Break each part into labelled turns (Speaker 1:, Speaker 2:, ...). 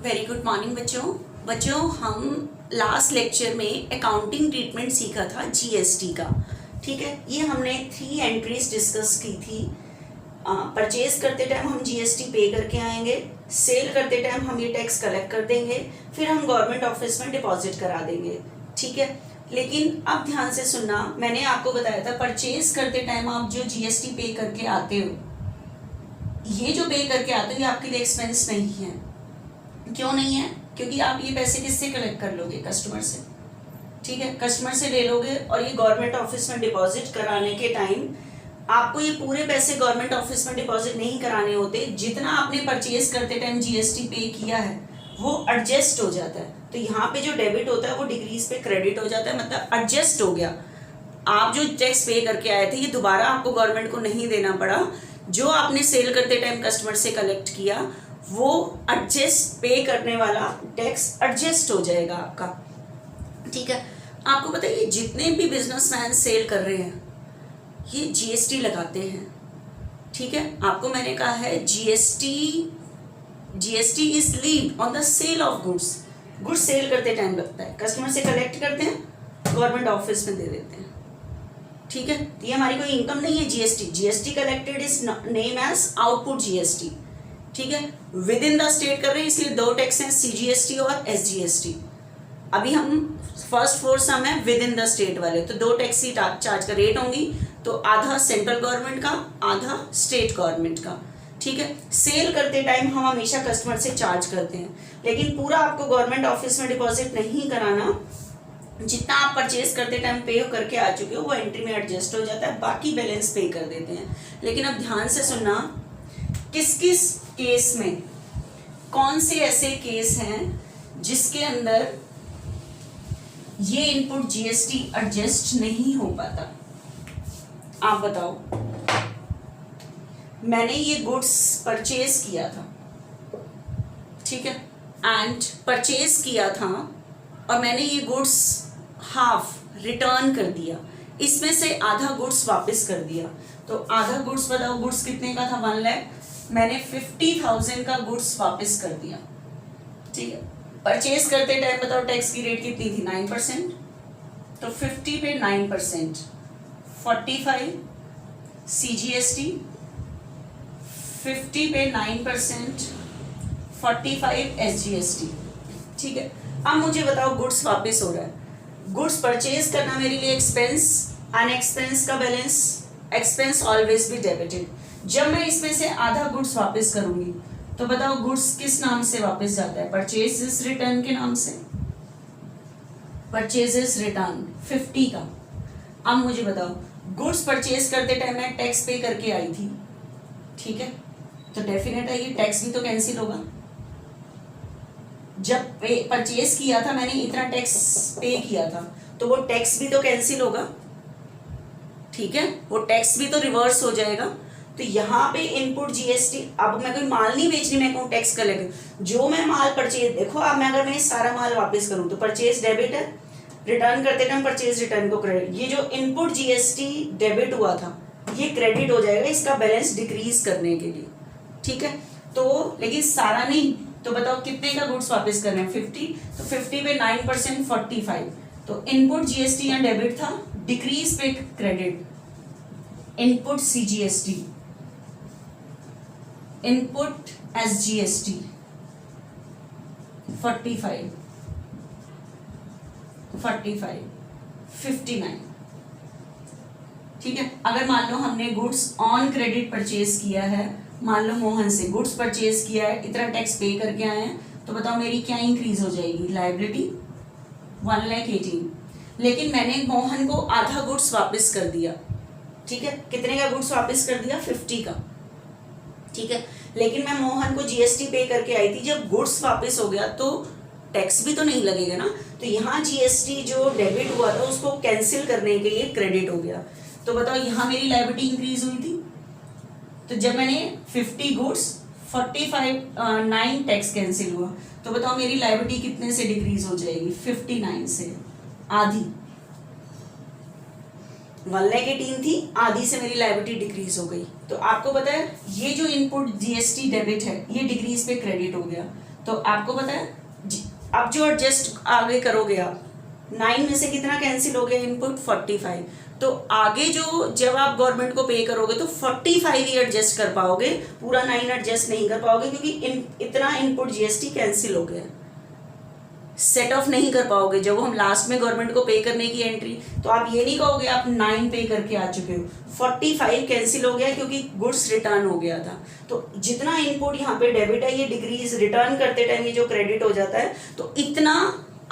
Speaker 1: Very good morning बच्चों हम last lecture में अकाउंटिंग ट्रीटमेंट सीखा था जीएसटी का। ठीक है, ये हमने 3 एंट्रीज डिस्कस की थी। परचेज करते टाइम हम जीएसटी पे करके आएंगे, सेल करते टाइम हम ये टैक्स कलेक्ट कर देंगे, फिर हम गवर्नमेंट ऑफिस में डिपॉजिट करा देंगे। ठीक है, लेकिन अब ध्यान से सुनना, मैंने आपको बताया था परचेज करते टाइम आप जो जीएसटी पे करके आते हो, ये जो पे करके आते हो ये आपके लिए एक्सपेंस नहीं है। क्यों नहीं है? क्योंकि आप ये पैसे किससे कलेक्ट कर लोगे? कस्टमर से। ठीक है, कस्टमर से ले लोगे और ये गवर्नमेंट ऑफिस में डिपॉजिट कराने के टाइम आपको ये पूरे पैसे गवर्नमेंट ऑफिस में डिपॉजिट नहीं कराने होते। जितना आपने परचेज करते टाइम जीएसटी पे किया है वो एडजस्ट हो जाता है। तो यहाँ पे जो डेबिट होता है वो डिक्रीज पे क्रेडिट हो जाता है, मतलब एडजस्ट हो गया। आप जो टैक्स पे करके आए थे ये दोबारा आपको गवर्नमेंट को नहीं देना पड़ा। जो आपने सेल करते टाइम कस्टमर से कलेक्ट किया वो एडजस्ट पे करने वाला टैक्स एडजस्ट हो जाएगा आपका। ठीक है, आपको पता है ये जितने भी बिजनेसमैन सेल कर रहे हैं ये जीएसटी लगाते हैं। ठीक है, आपको मैंने कहा है GST is levied on the sale of goods. Goods sale करते टाइम लगता है, कस्टमर से कलेक्ट करते हैं, गवर्नमेंट ऑफिस में दे देते हैं। ठीक है, तो ये हमारी कोई इनकम नहीं है। GST collected is name as output GST. ठीक है, विद इन द स्टेट कर रहे हैं इसलिए 2 टैक्स हैं, सीजीएसटी और एसजीएसटी। अभी हम फर्स्ट 4 सम है विद इन द स्टेट वाले, तो 2 टैक्स ही चार्ज का रेट होंगी, तो आधा सेंट्रल गवर्नमेंट का, आधा स्टेट गवर्नमेंट का। ठीक है, सेल करते टाइम हम हमेशा कस्टमर से चार्ज करते हैं, लेकिन पूरा आपको गवर्नमेंट ऑफिस में डिपॉजिट नहीं कराना। जितना आप परचेज करते टाइम पे करके आ चुके हो वो एंट्री में एडजस्ट हो जाता है, बाकी बैलेंस पे कर देते हैं। लेकिन अब ध्यान से सुनना, किस किस केस में, कौन से ऐसे केस हैं जिसके अंदर ये इनपुट जीएसटी एडजस्ट नहीं हो पाता? आप बताओ। मैंने ये गुड्स परचेज किया था, ठीक है, एंड परचेज किया था और मैंने ये गुड्स हाफ रिटर्न कर दिया, इसमें से आधा गुड्स वापस कर दिया। तो आधा गुड्स बताओ, गुड्स कितने का था? 1 लाख, मैंने 50,000 का गुड्स वापस कर दिया। ठीक है, परचेज करते टाइम बताओ टैक्स की रेट कितनी थी? 9%। तो 50 पे 9%, 45 सीजीएसटी, 50 पे 9%, 45 एसजीएसटी। ठीक है, अब मुझे बताओ गुड्स वापस हो रहा है, गुड्स परचेज करना मेरे लिए एक्सपेंस, एंड एक्सपेंस का balance, expense always be debited. जब मैं इसमें से आधा गुड्स वापस करूंगी तो बताओ गुड्स किस नाम से वापस जाता है? परचेजेस रिटर्न के नाम से, परचेजेस रिटर्न 50 का। अब मुझे बताओ गुड्स परचेज करते टाइम मैं टैक्स पे करके आई थी, ठीक है, तो डेफिनेट है ये टैक्स भी तो कैंसिल होगा। जब परचेज किया था मैंने इतना टैक्स पे किया था तो वो टैक्स भी तो कैंसिल होगा। ठीक है, वो टैक्स भी तो रिवर्स हो जाएगा। तो यहाँ पे इनपुट जीएसटी, अब मैं कोई माल नहीं बेच रही, मैं कहूँ टैक्स कलेक्ट, जो मैं माल परचेज, देखो अब मैं अगर मैं सारा माल वापस करूँ तो परचेज डेबिट है, रिटर्न करते टाइम परचेज रिटर्न को क्रेडिट। ये जो इनपुट जीएसटी डेबिट हुआ था ये क्रेडिट हो जाएगा इसका बैलेंस डिक्रीज करने के लिए। ठीक है, तो लेकिन सारा नहीं, तो बताओ कितने का गुड्स वापस करना है? 50, तो 50 पे 9%, 45। तो इनपुट जीएसटी यहाँ डेबिट था, डिक्रीज पे credit, input CGST, input SGST 45, 45, 59। ठीक है, अगर मान लो हमने गुड्स ऑन क्रेडिट परचेज किया है, मान लो मोहन से गुड्स परचेज किया है, इतना टैक्स पे करके आए हैं, तो बताओ मेरी क्या इंक्रीज हो जाएगी? लायबिलिटी 1,18,000। लेकिन मैंने मोहन को आधा गुड्स वापस कर दिया। ठीक है, कितने का गुड्स वापस कर दिया? 50 का। ठीक है, लेकिन मैं मोहन को जीएसटी पे करके आई थी, जब गुड्स वापस हो गया तो टैक्स भी तो नहीं लगेगा ना। तो यहाँ जीएसटी जो डेबिट हुआ था उसको कैंसिल करने के लिए क्रेडिट हो गया। तो बताओ यहाँ मेरी लायबिलिटी इंक्रीज हुई थी, तो जब मैंने 50 गुड्स 45 9 टैक्स कैंसिल हुआ, तो बताओ मेरी लायबिलिटी कितने से डिक्रीज हो जाएगी? 59 से, आधी। 1,18,000 थी, आधी से मेरी लायबिलिटी डिक्रीज हो गई। तो आपको पता है ये जो इनपुट जीएसटी डेबिट है ये डिक्रीज पे क्रेडिट हो गया। तो आपको पता है अब जो एडजस्ट आगे करोगे आप 9 में से कितना कैंसिल हो गया इनपुट 45। तो आगे जो जब आप गवर्नमेंट को पे करोगे तो 45 ही एडजस्ट कर पाओगे, पूरा 9 एडजस्ट नहीं कर पाओगे क्योंकि इतना इनपुट जीएसटी कैंसिल हो गया, सेट ऑफ नहीं कर पाओगे। जब हम लास्ट में गवर्नमेंट को पे करने की एंट्री, तो आप ये नहीं कहोगे आप 9 पे करके आ चुके हो, 45 कैंसिल हो गया क्योंकि गुड्स रिटर्न हो गया था। तो जितना इनपुट यहाँ पे डेबिट है ये डिक्रीज, रिटर्न करते टाइम ये जो क्रेडिट हो जाता है, तो इतना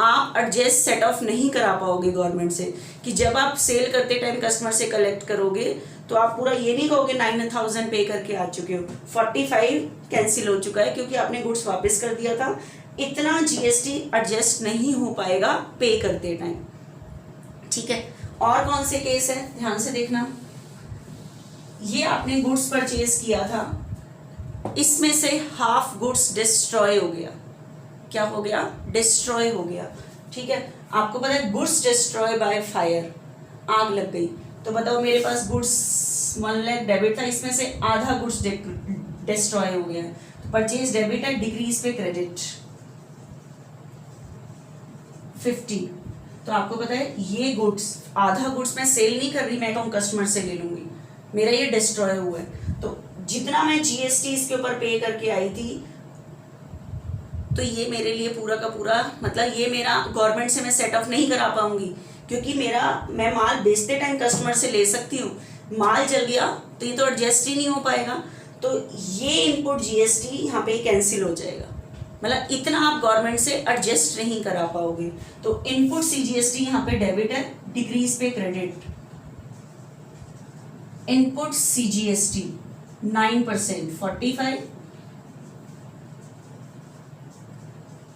Speaker 1: आप एडजस्ट सेट ऑफ नहीं करा पाओगे गवर्नमेंट से। कि जब आप सेल करते टाइम कस्टमर से कलेक्ट करोगे तो आप पूरा ये नहीं कहोगे 9,000 पे करके आ चुके हो, 45 कैंसिल हो चुका है क्योंकि आपने गुड्स वापस कर दिया था। इतना जीएसटी एडजस्ट नहीं हो पाएगा पे करते टाइम, ठीक है। और कौन से केस है ध्यान से देखना। ये आपने गुड्स परचेज किया था, इसमें से हाफ गुड्स डिस्ट्रॉय हो गया। क्या हो गया? डिस्ट्रॉय हो गया, ठीक है। आपको पता है गुड्स डिस्ट्रॉय बाय फायर, आग लग गई। तो बताओ मेरे पास गुड्स 1 लाख डेबिट था, इसमें से आधा गुड्स डिस्ट्रॉय हो गया। तो परचेज डेबिट है, डिक्रीज पे क्रेडिट 50। तो आपको पता है ये गुड्स, आधा गुड्स मैं सेल नहीं कर रही, मैं कहूँ कस्टमर से ले लूंगी, मेरा ये डिस्ट्रॉय हुआ है। तो जितना मैं जीएसटी इसके ऊपर पे करके आई थी, तो ये मेरे लिए पूरा का पूरा, मतलब ये मेरा गवर्नमेंट से मैं सेट ऑफ नहीं करा पाऊंगी क्योंकि मैं माल बेचते टाइम कस्टमर से ले सकती हूँ, माल जल गया तो ये तो एडजस्ट ही नहीं हो पाएगा। तो ये इनपुट जीएसटी यहाँ पे कैंसिल हो जाएगा, मतलब इतना आप गवर्नमेंट से एडजस्ट नहीं करा पाओगे। तो इनपुट सीजीएसटी यहाँ पे डेबिट है, डिक्रीज पे credit. Input CGST 9% 45,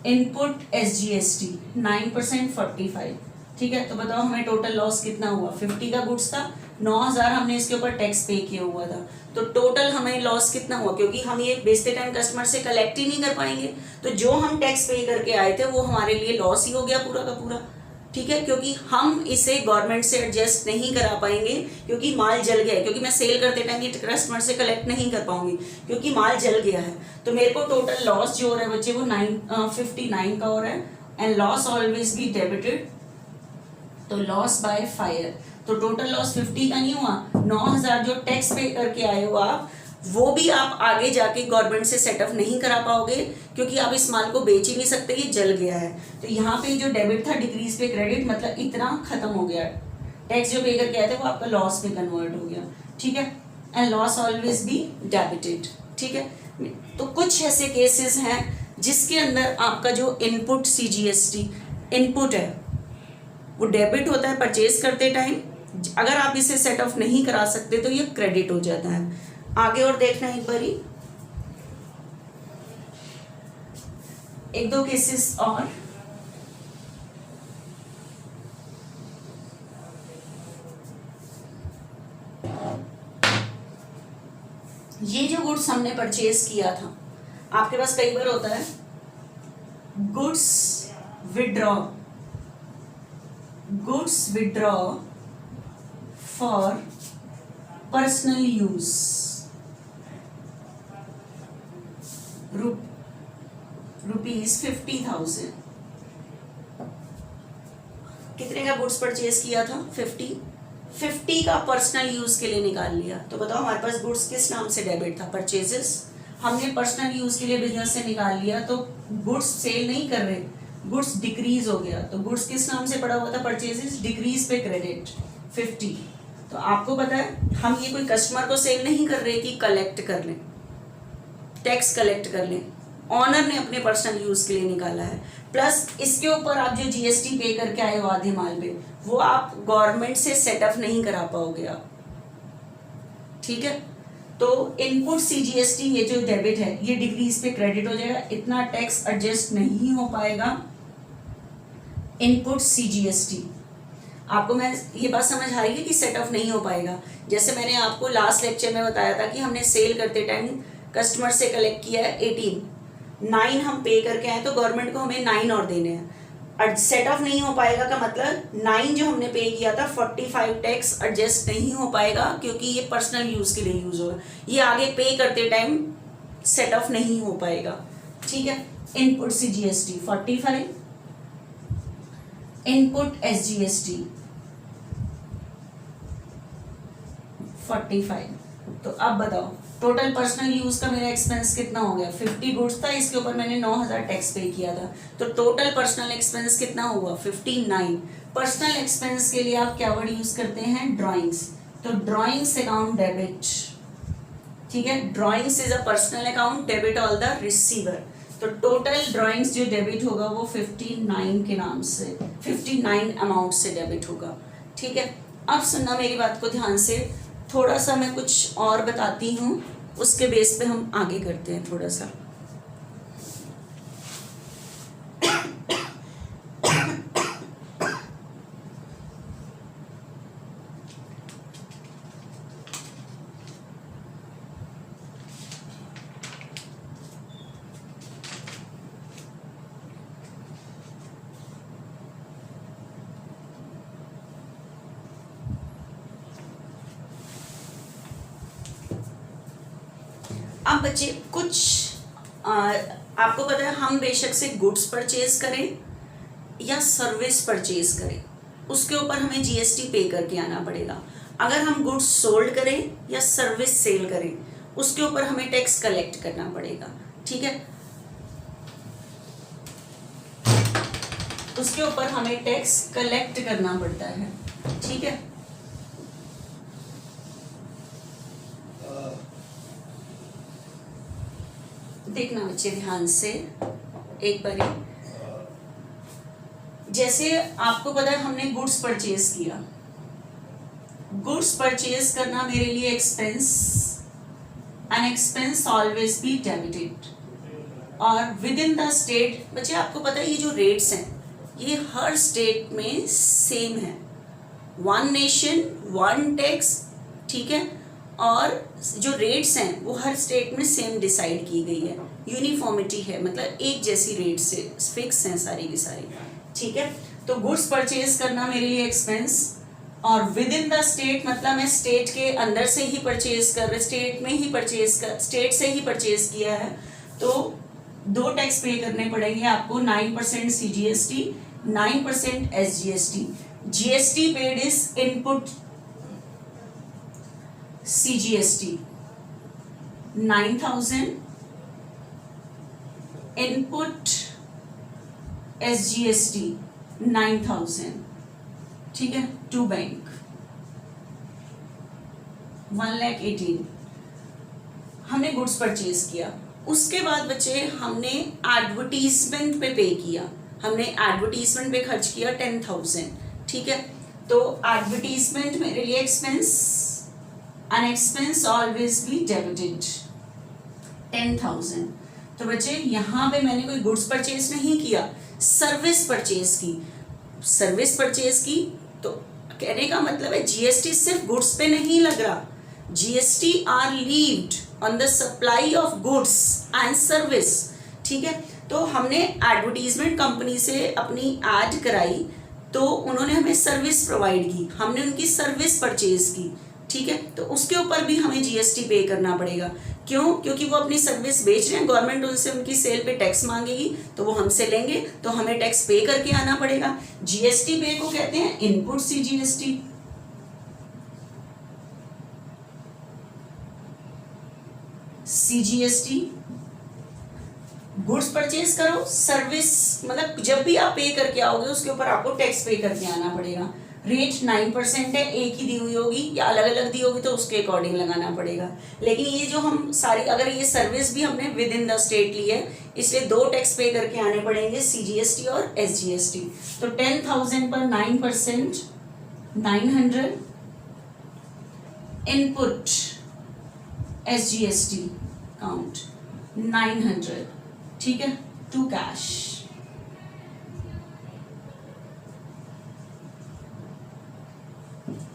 Speaker 1: input SGST 9% 45, ठीक है। तो बताओ हमें टोटल लॉस कितना हुआ? 50 का गुड्स था, 9,000 हमने इसके ऊपर टैक्स पे किया हुआ था, तो टोटल हमें लॉस कितना हुआ? क्योंकि हम ये बेचते टाइम कस्टमर से कलेक्ट ही नहीं कर पाएंगे, तो जो हम टैक्स पे करके आए थे वो हमारे लिए लॉस ही हो गया पूरा का पूरा, ठीक है। क्योंकि हम इसे गवर्नमेंट से एडजस्ट नहीं करा पाएंगे क्योंकि माल जल गया है, क्योंकि मैं सेल करते टाइम ये कस्टमर से कलेक्ट नहीं कर पाऊंगी क्योंकि माल जल गया है। तो मेरे को टोटल लॉस जो हो रहा है बच्चे वो 59 का हो रहा है, and loss always be debited. तो लॉस बाय फायर, तो टोटल लॉस 50 का नहीं हुआ, 9,000 जो टैक्स पे करके आए हो आप, वो भी आप आगे जाके गवर्नमेंट से सेटअप नहीं करा पाओगे क्योंकि आप इस माल को बेच ही नहीं सकते, ये जल गया है। तो यहाँ पे जो डेबिट था डिक्रीज पे क्रेडिट, मतलब इतना खत्म हो गया, टैक्स जो पे करके आए थे वो आपका लॉस पे कन्वर्ट हो गया, ठीक है। And loss always be debited, ठीक है। तो कुछ ऐसे केसेस हैं जिसके अंदर आपका जो इनपुट सीजीएसटी इनपुट है वो डेबिट होता है परचेज करते टाइम, अगर आप इसे सेट ऑफ नहीं करा सकते तो ये क्रेडिट हो जाता है। आगे और देखना एक बारी, एक दो केसेस और। ये जो गुड्स हमने परचेज किया था, आपके पास कई बार होता है goods withdraw for personal use, rupees 50,000। कितने का गुड्स परचेज किया था? 50 का पर्सनल यूज के लिए निकाल लिया। तो बताओ हमारे पास गुड्स किस नाम से डेबिट था? परचेजेस। हमने पर्सनल यूज के लिए बिजनेस से निकाल लिया, तो गुड्स सेल नहीं कर रहे, गुड्स डिक्रीज हो गया। तो गुड्स किस नाम से पड़ा हुआ था? परचेजेस, डिक्रीज पे क्रेडिट 50। तो आपको पता है हम ये कोई कस्टमर को सेल नहीं कर रहे कि कलेक्ट कर लें, टैक्स कलेक्ट कर लें, ऑनर ने अपने पर्सनल यूज के लिए निकाला है। प्लस इसके ऊपर आप जो जीएसटी पे करके आए हो आधे माल पे, वो आप गवर्नमेंट से सेटअप नहीं करा पाओगे आप, ठीक है। तो इनपुट सीजीएसटी ये जो डेबिट है ये डिक्रीज पे क्रेडिट हो जाएगा, इतना टैक्स एडजस्ट नहीं हो पाएगा। इनपुट सीजीएसटी, आपको मैं ये बात समझ आ रही है कि सेट ऑफ नहीं हो पाएगा। जैसे मैंने आपको लास्ट लेक्चर में बताया था कि हमने सेल करते टाइम कस्टमर से कलेक्ट किया है 18, 9 हम पे करके आए, तो गवर्नमेंट को हमें 9 और देने हैं। सेट ऑफ नहीं हो पाएगा का मतलब 9 जो हमने पे किया था 45 टैक्स एडजस्ट नहीं हो पाएगा क्योंकि ये पर्सनल यूज के लिए यूज होगा, ये आगे पे करते टाइम सेट ऑफ नहीं हो पाएगा, ठीक है। Input CGST 45, input SGST 45। तो अब बताओ टोटल पर्सनल यूज का मेरा एक्सपेंस कितना हो गया? 50 गुड्स था, इसके ऊपर मैंने 9,000 टैक्स पे किया था, तो टोटल पर्सनल एक्सपेंस कितना हुआ? 59। पर्सनल एक्सपेंस के लिए आप क्या वर्ड यूज करते हैं? ड्राइंग्स। तो ड्राइंग्स अकाउंट डेबिट, ठीक है, drawings is a personal account, debit all the receiver. तो टोटल ड्राइंग्स जो डेबिट होगा वो 59 के नाम से, 59 अमाउंट से डेबिट होगा, ठीक है। अब सुनना मेरी बात को ध्यान से, थोड़ा सा मैं कुछ और बताती हूँ, उसके बेस पे हम आगे करते हैं थोड़ा सा। अब बच्चे कुछ आपको पता है, हम बेशक से गुड्स परचेज करें या सर्विस परचेज करें, उसके ऊपर हमें जीएसटी पे करके आना पड़ेगा। अगर हम गुड्स सोल्ड करें या सर्विस सेल करें, उसके ऊपर हमें टैक्स कलेक्ट करना पड़ेगा, ठीक है, उसके ऊपर हमें टैक्स कलेक्ट करना पड़ता है, ठीक है। देखना बच्चे ध्यान से एक बार, जैसे आपको पता है हमने गुड्स परचेज किया, गुड्स परचेज करना मेरे लिए expense, an expense always be debited, और विद इन द स्टेट, बच्चे आपको पता है ये जो रेट्स हैं ये हर स्टेट में सेम है, वन नेशन वन टैक्स, ठीक है, और जो रेट्स हैं वो हर स्टेट में सेम डिसाइड की गई है, यूनिफॉर्मिटी है, मतलब एक जैसी रेट से फिक्स हैं सारी की सारी, ठीक है। तो गुड्स परचेज करना मेरे लिए एक्सपेंस, और विद इन द स्टेट मतलब मैं स्टेट के अंदर से ही परचेज कर, स्टेट में ही परचेज कर, स्टेट से ही परचेज किया है, तो 2 टैक्स पे करने पड़ेंगे आपको, 9% CGST, 9% SGST। GST paid is input CGST 9,000, input SGST 9,000, ठीक है, टू बैंक 1,18,000 हमने गुड्स परचेज किया। उसके बाद बच्चे हमने एडवर्टीजमेंट पे किया, हमने एडवर्टीजमेंट पे खर्च किया 10,000, ठीक है। तो एडवर्टीजमेंट मेरे लिए expense, an expense always be debited 10,000। तो बच्चे यहाँ पे मैंने कोई गुड्स परचेज नहीं किया, सर्विस परचेज की, सर्विस परचेज की, तो कहने का मतलब है जीएसटी सिर्फ गुड्स पे नहीं लग रहा, GST R levied on the supply of goods and service, ठीक है। तो हमने एडवर्टीजमेंट कंपनी से अपनी एड कराई, तो उन्होंने हमें सर्विस प्रोवाइड की, हमने उनकी सर्विस परचेज की, ठीक है, तो उसके ऊपर भी हमें जीएसटी पे करना पड़ेगा। क्यों? क्योंकि वो अपनी सर्विस बेच रहे हैं, गवर्नमेंट उनसे उनकी सेल पे टैक्स मांगेगी, तो वो हमसे लेंगे, तो हमें टैक्स पे करके आना पड़ेगा। जीएसटी पे को कहते हैं input CGST। CGST goods purchase करो, सर्विस मतलब जब भी आप पे करके आओगे उसके ऊपर आपको टैक्स पे करके आना पड़ेगा। रेट 9% है, एक ही दी हुई होगी या अलग अलग दी होगी तो उसके अकॉर्डिंग लगाना पड़ेगा। लेकिन ये जो हम सारी, अगर ये सर्विस भी हमने विद इन द स्टेट ली है, इसलिए 2 टैक्स पे करके आने पड़ेंगे, CGST और SGST। तो 10,000 पर 9%, 900, इनपुट SGST काउंट 900, ठीक है, टू कैश।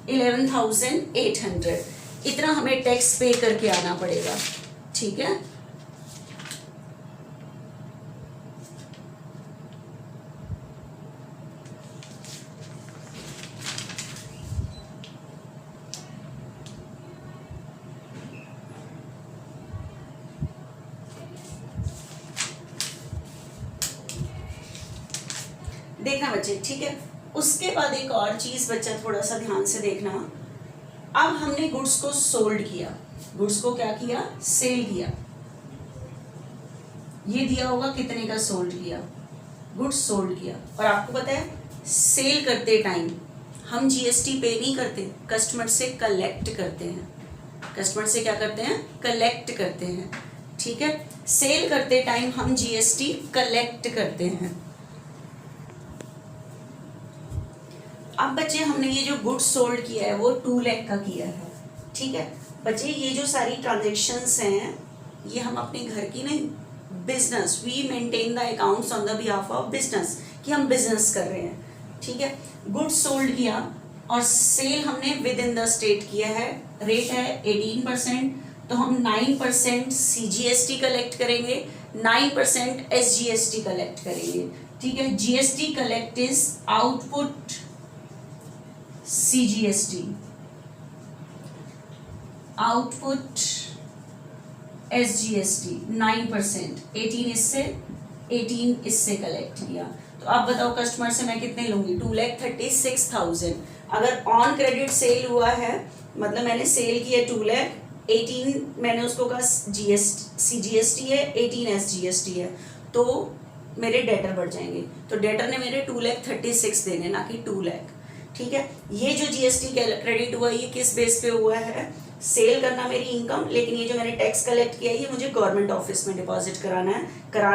Speaker 1: 11,800 इतना हमें टैक्स पे करके आना पड़ेगा, ठीक है। देखना बच्चे, ठीक है। उसके बाद एक और चीज बच्चा थोड़ा सा ध्यान से देखना। अब हमने गुड्स को सोल्ड किया, गुड्स को क्या किया, सेल किया। ये दिया होगा कितने का सोल्ड किया, गुड्स सोल्ड किया। और आपको पता है सेल करते टाइम हम जीएसटी पे नहीं करते, कस्टमर से कलेक्ट करते हैं। कस्टमर से क्या करते हैं, कलेक्ट करते हैं, ठीक है। सेल करते टाइम हम जीएसटी कलेक्ट करते हैं। अब बच्चे हमने ये जो गुड्स सोल्ड किया है वो 2 लाख का किया है, ठीक है। बच्चे ये जो सारी ट्रांजेक्शन्स हैं ये हम अपने घर की नहीं, business, we maintain the accounts on the behalf of business, कि हम बिजनेस कर रहे हैं, ठीक है। गुड्स सोल्ड किया और सेल हमने विद इन द स्टेट किया है, रेट है 18%, तो हम 9% CGST कलेक्ट करेंगे, 9% SGST कलेक्ट करेंगे, ठीक है। GST collect is output CGST, output SGST 9%, 18 इससे कलेक्ट किया। तो आप बताओ कस्टमर से मैं कितने लूंगी, 2,36,000। अगर ऑन क्रेडिट सेल हुआ है, मतलब मैंने सेल किया 2 लाख, 18 मैंने उसको कहा CGST है, 18 SGST है, तो मेरे डेटर बढ़ जाएंगे। तो डेटर ने मेरे 2,36,000 देने, ना कि 2 लाख, ठीक है। ये जो GST क्रेडिट हुआ ये किस बेस पे हुआ है, सेल करना मेरी इनकम, लेकिन ये जो मैंने टैक्स कलेक्ट किया है ये मुझे गवर्नमेंट ऑफिस में डिपॉजिट कराना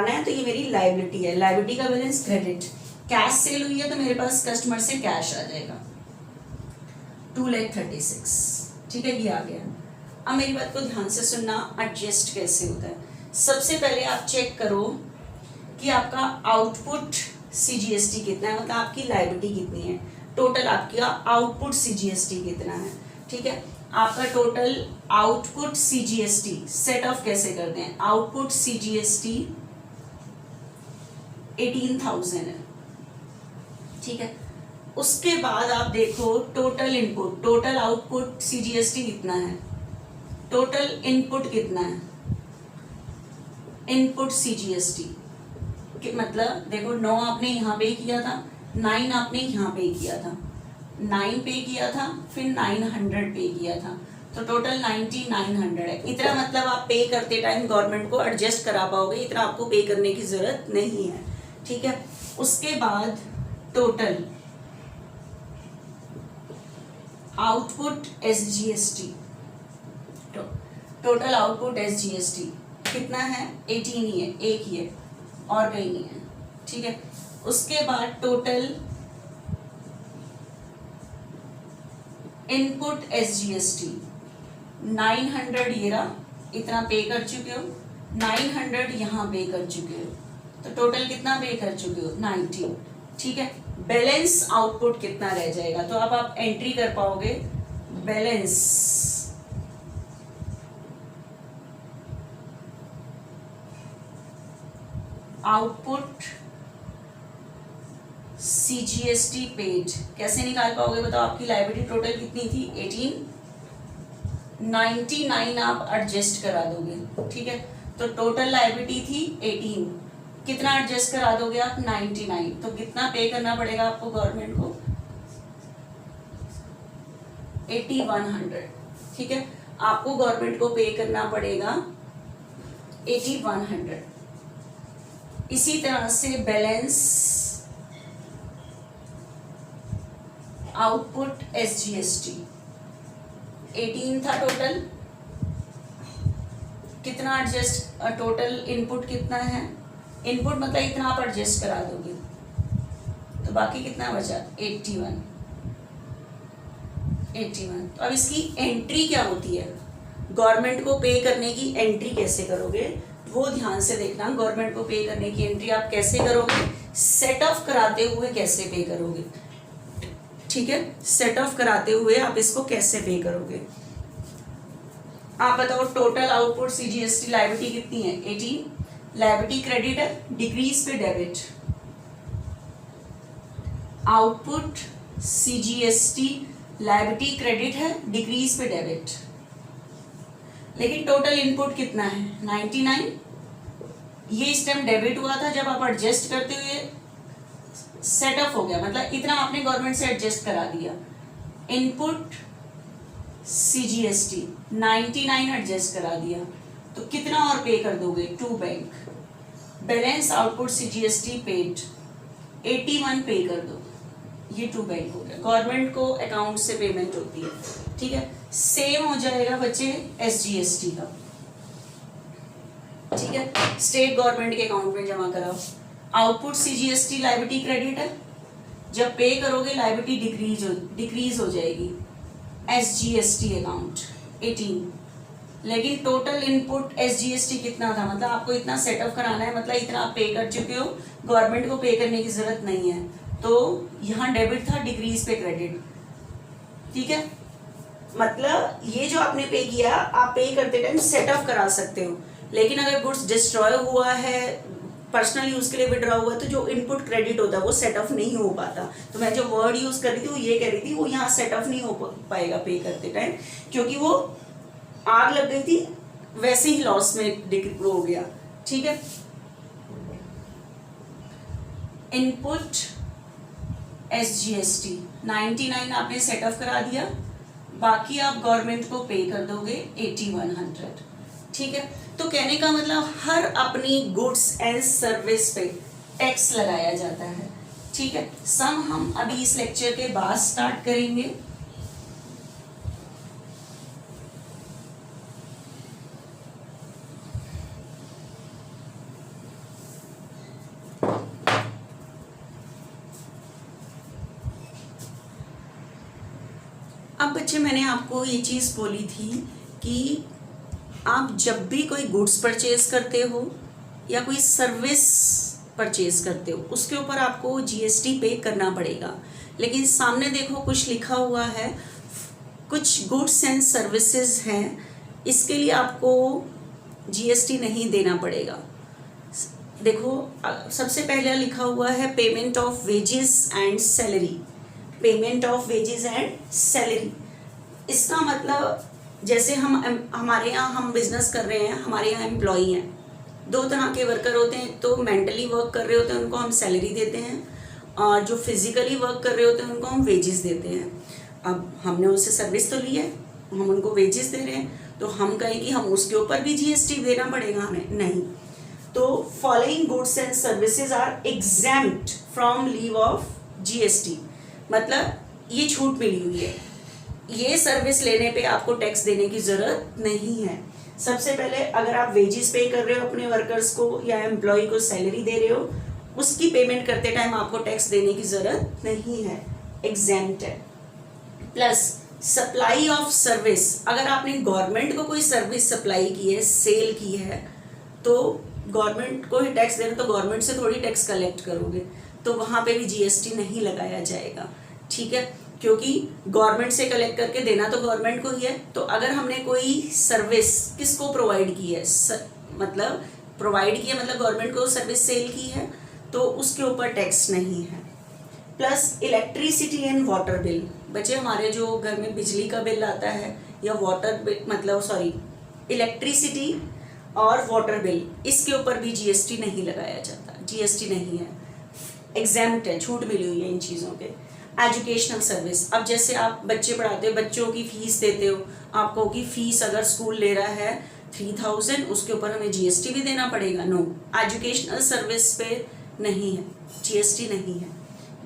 Speaker 1: है, तो ये मेरी लायबिलिटी है। लायबिलिटी का बैलेंस क्रेडिट, कैश सेल हुई है तो मेरे पास कस्टमर से कैश आ जाएगा 2,36,000, ठीक है। ये आ गया। अब मेरी बात को ध्यान से सुनना, एडजस्ट कैसे होता है। सबसे पहले आप चेक करो कि आपका आउटपुट CGST कितना है, मतलब आपकी लायबिलिटी कितनी है, टोटल आपका आउटपुट CGST कितना है, ठीक है। आपका total output CGST set of कैसे करते हैं, आउटपुट CGST 18,000 है, ठीक है। उसके बाद आप देखो total input, total output CGST कितना है, टोटल इनपुट कितना है, इनपुट CGST मतलब देखो 9 आपने यहाँ पे किया था, 9 आपने यहाँ पे किया था, 9 पे किया था, फिर 900 पे किया था, तो टोटल 9900 है। इतना मतलब आप पे करते टाइम गवर्नमेंट को एडजस्ट करा पाओगे, इतना आपको पे करने की जरूरत नहीं है, ठीक है। उसके बाद total output SGST, total output SGST कितना है, 18 ही है, एक ही है और कहीं नहीं है, ठीक है। उसके बाद टोटल इनपुट SGST 900 ये रहा, इतना पे कर चुके हो, 900 यहाँ पे कर चुके हो, तो टोटल कितना पे कर चुके हो, 90, ठीक है। बैलेंस आउटपुट कितना रह जाएगा, तो अब आप एंट्री कर पाओगे बैलेंस आउटपुट CGST पेड, कैसे निकाल पाओगे बताओ। आपकी लायबिलिटी टोटल कितनी थी, 18, 99 आप एडजस्ट करा दोगे, ठीक है। तो टोटल लायबिलिटी थी 18, कितना एडजस्ट करा दोगे आप, 99, तो कितना पे करना पड़ेगा आपको गवर्नमेंट को, 8100, ठीक है। आपको गवर्नमेंट को पे करना पड़ेगा 8100। इसी तरह से बैलेंस आउटपुट SGST 18 था टोटल, कितना एडजस्ट, टोटल इनपुट कितना है, इनपुट मतलब इतना आप एडजस्ट करा दोगे, तो बाकी कितना बचा, 81। तो अब इसकी एंट्री क्या होती है, गवर्नमेंट को पे करने की एंट्री कैसे करोगे, वो ध्यान से देखना। गवर्नमेंट को पे करने की एंट्री आप कैसे करोगे, सेट ऑफ कराते हुए कैसे पे करोगे, ठीक है। सेट ऑफ कराते हुए आप इसको कैसे पे करोगे, आप बताओ। टोटल आउटपुट CGST लायबिलिटी कितनी है, 18, लायबिलिटी क्रेडिट है, डिक्रीज पे debit, output CGST liability credit है, डिक्रीज पे डेबिट, लेकिन टोटल इनपुट कितना है, 99। ये इस टाइम डेबिट हुआ था, जब आप एडजस्ट करते हुए सेटअप हो गया, मतलब इतना आपने गवर्नमेंट से एडजस्ट करा दिया। इनपुट CGST 99 एडजस्ट करा दिया, तो कितना और पे कर दोगे? 2 bank. Balance output CGST paid 81 पे कर दो, ये 2 बैंक हो गया। गवर्नमेंट को अकाउंट से पेमेंट होती है, ठीक है। सेम हो जाएगा बच्चे SGST का, ठीक है, स्टेट गवर्नमेंट के अकाउंट में जमा कराओ। आउटपुट CGST लायबिलिटी क्रेडिट है, जब पे करोगे लायबिलिटी डिक्रीज हो जाएगी। SGST अकाउंट 18, लेकिन टोटल इनपुट SGST कितना था, मतलब आपको इतना सेटअप कराना है, मतलब इतना आप पे कर चुके हो, गवर्नमेंट को पे करने की जरूरत नहीं है, तो यहाँ डेबिट था, डिक्रीज पे क्रेडिट, ठीक है। मतलब ये जो आपने पे किया, आप पे करते टाइम सेटअप करा सकते हो, लेकिन अगर गुड्स डिस्ट्रॉय हुआ है, पर्सनल यूज के लिए विड्रॉ हुआ, तो जो इनपुट क्रेडिट होता है वो सेटअप नहीं हो पाता। तो मैं जो वर्ड यूज कर रही थी वो ये कह रही थी, वो यहाँ सेटअप नहीं हो पाएगा पे करते टाइम, क्योंकि वो आग लग गई थी, वैसे ही लॉस में हो गया, ठीक है। इनपुट SGST 99 आपने सेटअप करा दिया, बाकी आप गवर्नमेंट को पे कर दोगे 8100, ठीक है। तो कहने का मतलब हर अपनी गुड्स एंड सर्विस पे टैक्स लगाया जाता है, ठीक है। सम हम अभी इस लेक्चर के बाद स्टार्ट करेंगे। अब बच्चे मैंने आपको ये चीज़ बोली थी कि आप जब भी कोई गुड्स परचेज करते हो या कोई सर्विस परचेज करते हो, उसके ऊपर आपको GST पे करना पड़ेगा। लेकिन सामने देखो कुछ लिखा हुआ है, कुछ गुड्स एंड सर्विसेज हैं, इसके लिए आपको GST नहीं देना पड़ेगा। देखो सबसे पहले लिखा हुआ है payment of wages and salary, payment of wages and salary. इसका मतलब जैसे हमारे यहाँ हम बिजनेस कर रहे हैं, हमारे यहाँ एम्प्लॉई हैं, 2 तरह के वर्कर होते हैं। तो मेंटली वर्क कर रहे होते हैं उनको हम सैलरी देते हैं, और जो फिजिकली वर्क कर रहे होते हैं उनको हम वेजेस देते हैं। अब हमने उससे सर्विस तो ली है, हम उनको वेजेस दे रहे हैं, तो हम कहें कि हम उसके ऊपर भी GST देना पड़ेगा हमें? नहीं। तो following goods and services are exempt from levy of GST, मतलब ये छूट मिली हुई है, ये सर्विस लेने पे आपको टैक्स देने की जरूरत नहीं है। सबसे पहले अगर आप वेजेस पे कर रहे हो अपने वर्कर्स को या एम्प्लॉय को सैलरी दे रहे हो, उसकी पेमेंट करते टाइम आपको टैक्स देने की जरूरत नहीं है, एग्जेम्प्ट है। प्लस सप्लाई ऑफ सर्विस, अगर आपने गवर्नमेंट को कोई सर्विस सप्लाई की है, सेल की है, तो गवर्नमेंट को ही टैक्स देना, तो गवर्नमेंट से थोड़ी टैक्स कलेक्ट करोगे, तो वहाँ पे भी GST नहीं लगाया जाएगा, ठीक है, क्योंकि गवर्नमेंट से कलेक्ट करके देना तो गवर्नमेंट को ही है। तो अगर हमने कोई सर्विस किसको प्रोवाइड की है, मतलब प्रोवाइड की है, मतलब गवर्नमेंट को सर्विस सेल की है, तो उसके ऊपर टैक्स नहीं है। Plus electricity and water bill, बच्चे हमारे जो घर में बिजली का बिल आता है या वाटर बिल, मतलब इलेक्ट्रिसिटी और वाटर बिल, इसके ऊपर भी GST नहीं लगाया जाता, GST नहीं है, एग्जेम्प्ट है, छूट मिली हुई है इन चीज़ों के। एजुकेशनल सर्विस, अब जैसे आप बच्चे पढ़ाते हो, बच्चों की फीस देते हो, आप कहो कि फीस अगर स्कूल ले रहा है 3000, उसके ऊपर हमें GST भी देना पड़ेगा? नो, एजुकेशनल सर्विस पे नहीं है, GST नहीं है।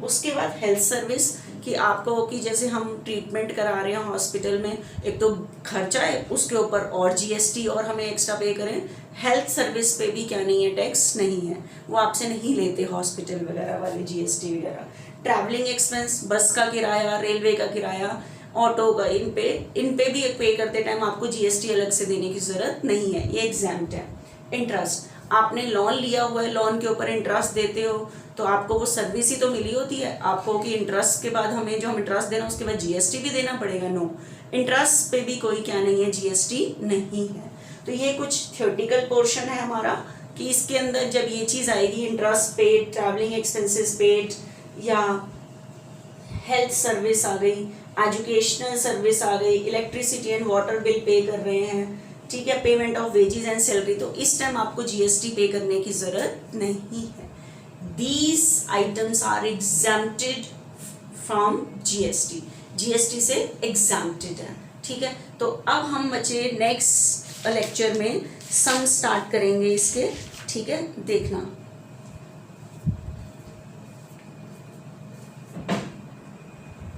Speaker 1: उसके बाद हेल्थ सर्विस, कि आप कहो कि जैसे हम ट्रीटमेंट करा रहे हैं हॉस्पिटल में, एक तो खर्चा है, उसके ऊपर और GST और हमें एक्स्ट्रा पे करें। हेल्थ सर्विस पे भी क्या नहीं है, टैक्स नहीं है, वो आपसे नहीं लेते हॉस्पिटल वगैरह वाले GST वगैरह। ट्रैवलिंग एक्सपेंस, बस का किराया, रेलवे का किराया, ऑटो का, इन पे भी पे करते टाइम आपको GST अलग से देने की ज़रूरत नहीं है, ये एग्जेम्प्ट है। इंटरेस्ट, आपने लोन लिया हुआ है, लोन के ऊपर इंटरेस्ट देते हो, तो आपको वो सर्विस ही तो मिली होती है, आपको कि इंटरेस्ट के बाद हमें जो हम इंटरेस्ट देना उसके बाद GST भी देना पड़ेगा? नो, इंटरेस्ट पे भी कोई क्या नहीं है, GST नहीं है। तो ये कुछ थ्योरेटिकल पोर्शन है हमारा, कि इसके अंदर जब ये चीज़ आएगी, interest paid, travelling expenses paid, या हेल्थ सर्विस आ गई, एजुकेशनल सर्विस आ गई, electricity and water bill pay कर रहे हैं, ठीक है, payment of wages and salary, तो इस टाइम आपको GST पे करने की ज़रूरत नहीं है। these items are exempted from GST, GST से exempted है, ठीक है। तो अब हम बच्चे नेक्स्ट लेक्चर में सम स्टार्ट करेंगे इसके, ठीक है, देखना।